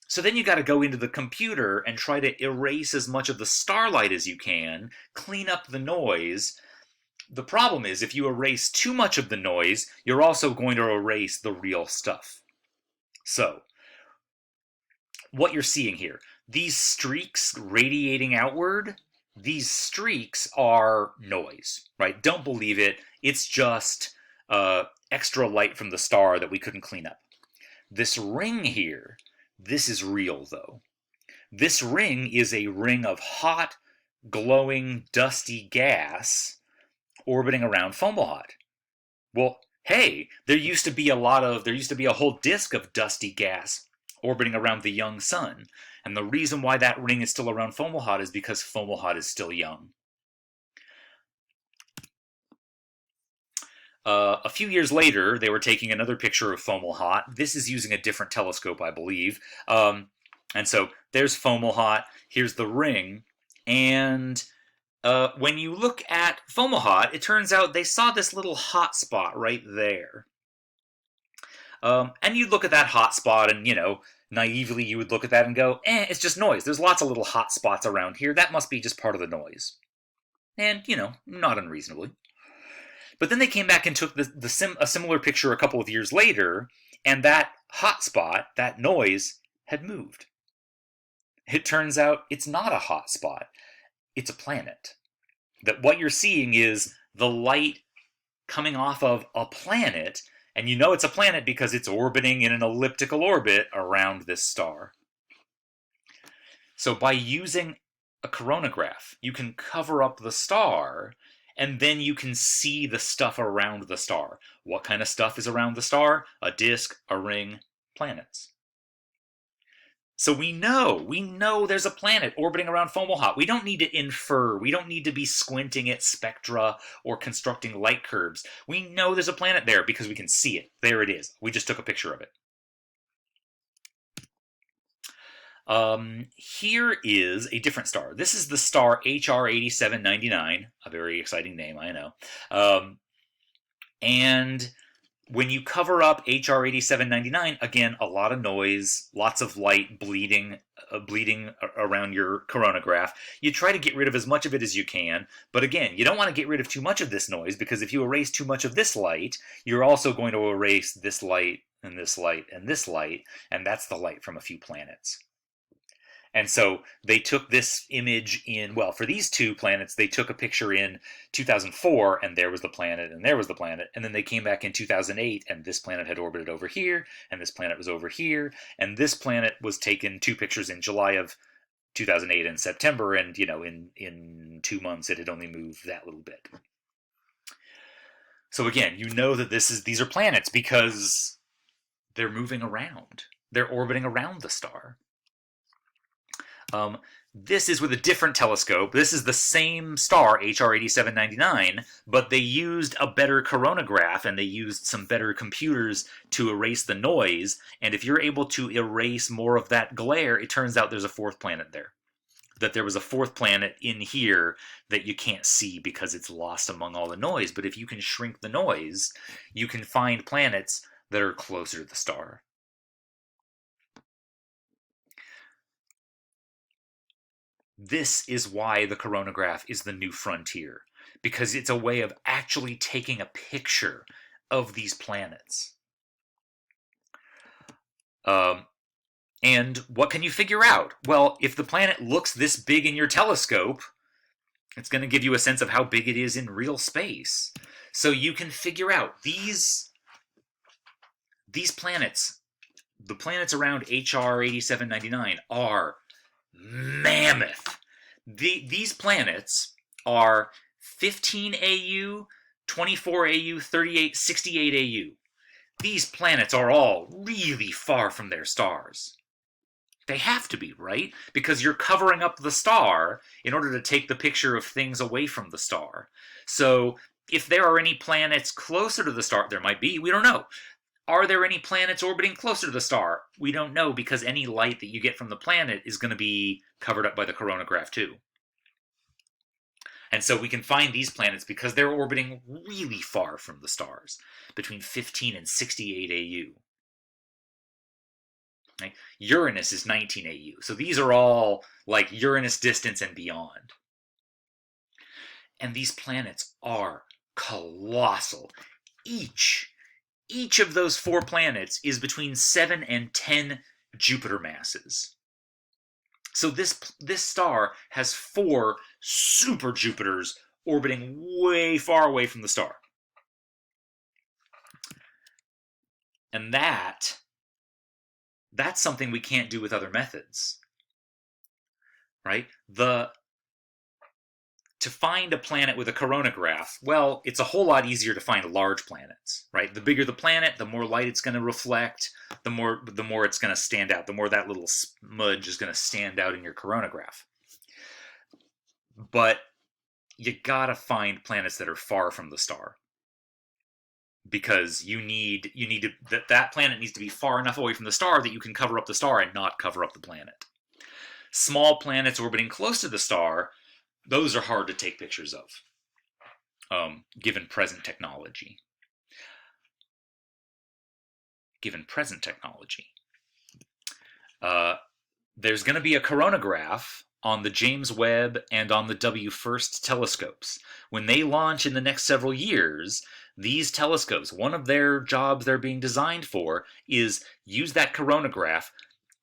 So then you got to go into the computer and try to erase as much of the starlight as you can, clean up the noise. The problem is, if you erase too much of the noise, you're also going to erase the real stuff. So what you're seeing here, these streaks radiating outward, these streaks are noise, right? Don't believe it. It's just extra light from the star that we couldn't clean up. This ring here, this is real, though. This ring is a ring of hot, glowing, dusty gas orbiting around Fomalhaut. Well, hey, there used to be a whole disk of dusty gas orbiting around the young sun. And the reason why that ring is still around Fomalhaut is because Fomalhaut is still young. A few years later, they were taking another picture of Fomalhaut. This is using a different telescope, I believe. And so there's Fomalhaut. Here's the ring. And when you look at Fomalhaut, it turns out they saw this little hot spot right there. And you'd look at that hot spot and, naively you would look at that and go, it's just noise. There's lots of little hot spots around here. That must be just part of the noise. And, not unreasonably. But then they came back and took a similar picture a couple of years later, and that hot spot, that noise, had moved. It turns out it's not a hot spot. It's a planet. That what you're seeing is the light coming off of a planet, and you know it's a planet because it's orbiting in an elliptical orbit around this star. So by using a coronagraph, you can cover up the star, and then you can see the stuff around the star. What kind of stuff is around the star? A disk, a ring, planets. So we know there's a planet orbiting around Fomalhaut. We don't need to infer. We don't need to be squinting at spectra or constructing light curves. We know there's a planet there because we can see it. There it is. We just took a picture of it. Here is a different star. This is the star HR 8799, a very exciting name, I know. And when you cover up HR 8799, again, a lot of noise, lots of light bleeding around your coronagraph. You try to get rid of as much of it as you can, but again, you don't want to get rid of too much of this noise, because if you erase too much of this light, you're also going to erase this light, and this light, and this light, and that's the light from a few planets. And so they took this image for these two planets, they took a picture in 2004, and there was the planet, and there was the planet. And then they came back in 2008, and this planet had orbited over here, and this planet was over here. And this planet was taken 2 pictures in July of 2008 and September, and, in 2 months it had only moved that little bit. So again, you know that these are planets because they're moving around. They're orbiting around the star. This is with a different telescope. This is the same star, HR 8799, but they used a better coronagraph, and they used some better computers to erase the noise. And if you're able to erase more of that glare, it turns out there's a 4th planet there. That there was a 4th planet in here that you can't see because it's lost among all the noise. But if you can shrink the noise, you can find planets that are closer to the star. This is why the coronagraph is the new frontier, because it's a way of actually taking a picture of these planets. And what can you figure out? Well, if the planet looks this big in your telescope, it's going to give you a sense of how big it is in real space. So you can figure out these planets, the planets around HR 8799, are mammoth. These planets are 15 AU, 24 AU, 38, 68 AU. These planets are all really far from their stars. They have to be, right? Because you're covering up the star in order to take the picture of things away from the star. So if there are any planets closer to the star, there might be, we don't know. Are there any planets orbiting closer to the star? We don't know, because any light that you get from the planet is going to be covered up by the coronagraph too. And so we can find these planets because they're orbiting really far from the stars, between 15 and 68 AU. Right? Uranus is 19 AU. So these are all like Uranus distance and beyond. And these planets are colossal. Each of those 4 planets is between 7 and 10 Jupiter masses. So this star has 4 super Jupiters orbiting way far away from the star. And that's something we can't do with other methods. Right? To find a planet with a coronagraph, well, it's a whole lot easier to find large planets, right? The bigger the planet, the more light it's going to reflect, the more it's going to stand out, the more that little smudge is going to stand out in your coronagraph. But you gotta find planets that are far from the star, because that planet needs to be far enough away from the star that you can cover up the star and not cover up the planet. Small planets orbiting close to the star, those are hard to take pictures of, given present technology. There's going to be a coronagraph on the James Webb and on the W1st telescopes. When they launch in the next several years, these telescopes, one of their jobs they're being designed for is use that coronagraph,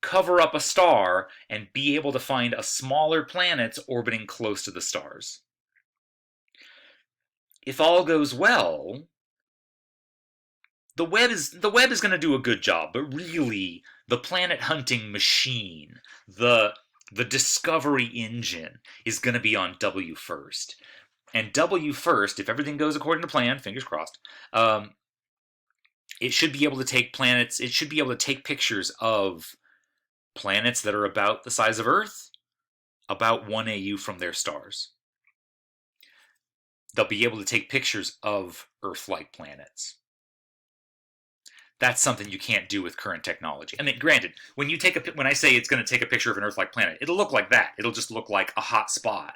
cover up a star, and be able to find a smaller planet orbiting close to the stars. If all goes well, the Webb is going to do a good job, but really, the planet hunting machine, the discovery engine, is going to be on W1st. And W1st, if everything goes according to plan, fingers crossed, it should be able to take planets. It should be able to take pictures of planets that are about the size of Earth, about 1 AU from their stars. They'll be able to take pictures of Earth-like planets. That's something you can't do with current technology. I mean, granted, when I say it's going to take a picture of an Earth-like planet, it'll look like that. It'll just look like a hot spot.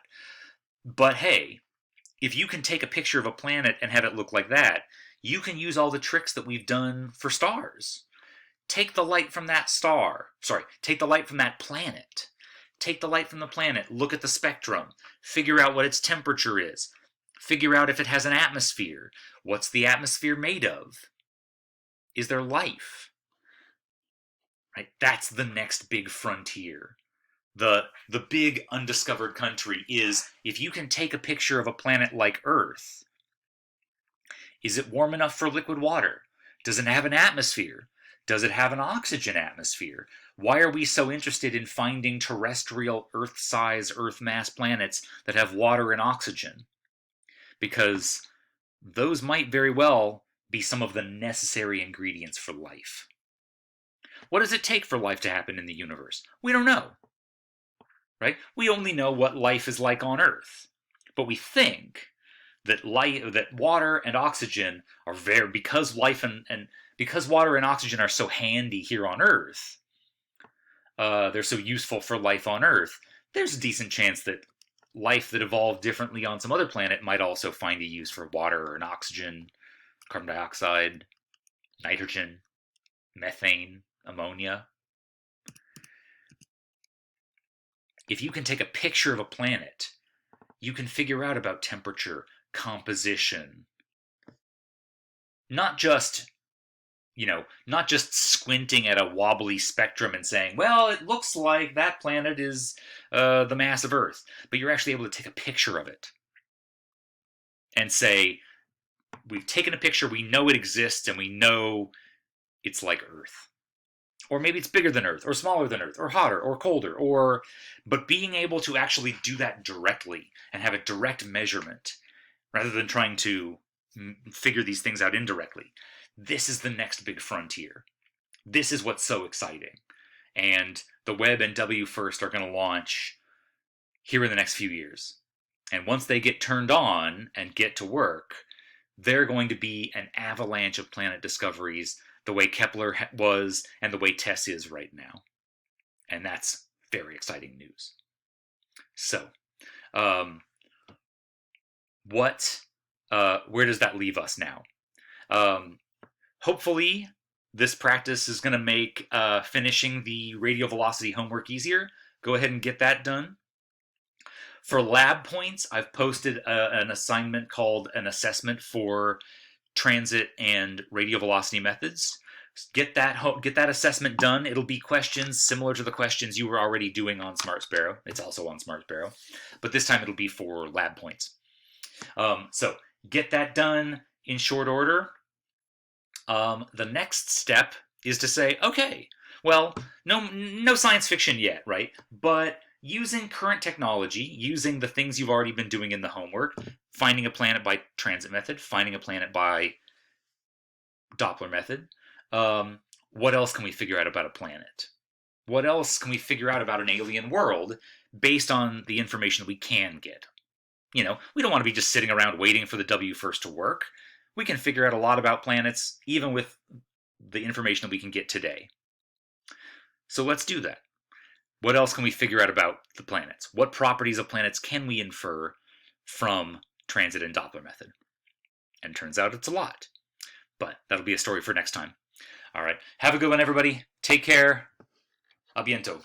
But hey, if you can take a picture of a planet and have it look like that, you can use all the tricks that we've done for stars. Take the light from that take the light from that planet. Take the light from the planet, look at the spectrum, figure out what its temperature is, figure out if it has an atmosphere. What's the atmosphere made of? Is there life? Right? That's the next big frontier. The big undiscovered country is, if you can take a picture of a planet like Earth, is it warm enough for liquid water? Does it have an atmosphere? Does it have an oxygen atmosphere? Why are we so interested in finding terrestrial Earth-size, Earth-mass planets that have water and oxygen? Because those might very well be some of the necessary ingredients for life. What does it take for life to happen in the universe? We don't know. Right? We only know what life is like on Earth. But we think that water and oxygen are because water and oxygen are so handy here on Earth, they're so useful for life on Earth, there's a decent chance that life that evolved differently on some other planet might also find a use for water and oxygen, carbon dioxide, nitrogen, methane, ammonia. If you can take a picture of a planet, you can figure out about temperature, composition. Not just squinting at a wobbly spectrum and saying, well, it looks like that planet is the mass of Earth. But you're actually able to take a picture of it and say, we've taken a picture, we know it exists, and we know it's like Earth. Or maybe it's bigger than Earth, or smaller than Earth, or hotter, or colder, but being able to actually do that directly and have a direct measurement, rather than trying to figure these things out indirectly. This is the next big frontier. This is what's so exciting. And the Webb and W1st are going to launch here in the next few years. And once they get turned on and get to work, they're going to be an avalanche of planet discoveries, the way Kepler was and the way TESS is right now. And that's very exciting news. So, where does that leave us now? Hopefully, this practice is going to make finishing the radial velocity homework easier. Go ahead and get that done. For lab points, I've posted an assignment called an assessment for transit and radial velocity methods. Get that assessment done. It'll be questions similar to the questions you were already doing on Smart Sparrow. It's also on Smart Sparrow, but this time it'll be for lab points. So get that done in short order. The next step is to say, okay, well, no science fiction yet, right? But using current technology, using the things you've already been doing in the homework, finding a planet by transit method, finding a planet by Doppler method, what else can we figure out about a planet? What else can we figure out about an alien world based on the information we can get? We don't want to be just sitting around waiting for the W1st to work. We can figure out a lot about planets even with the information that we can get today. So let's do that. What else can we figure out about the planets? What properties of planets can we infer from transit and Doppler method? And it turns out it's a lot. But that'll be a story for next time. All right. Have a good one, everybody. Take care. A biento.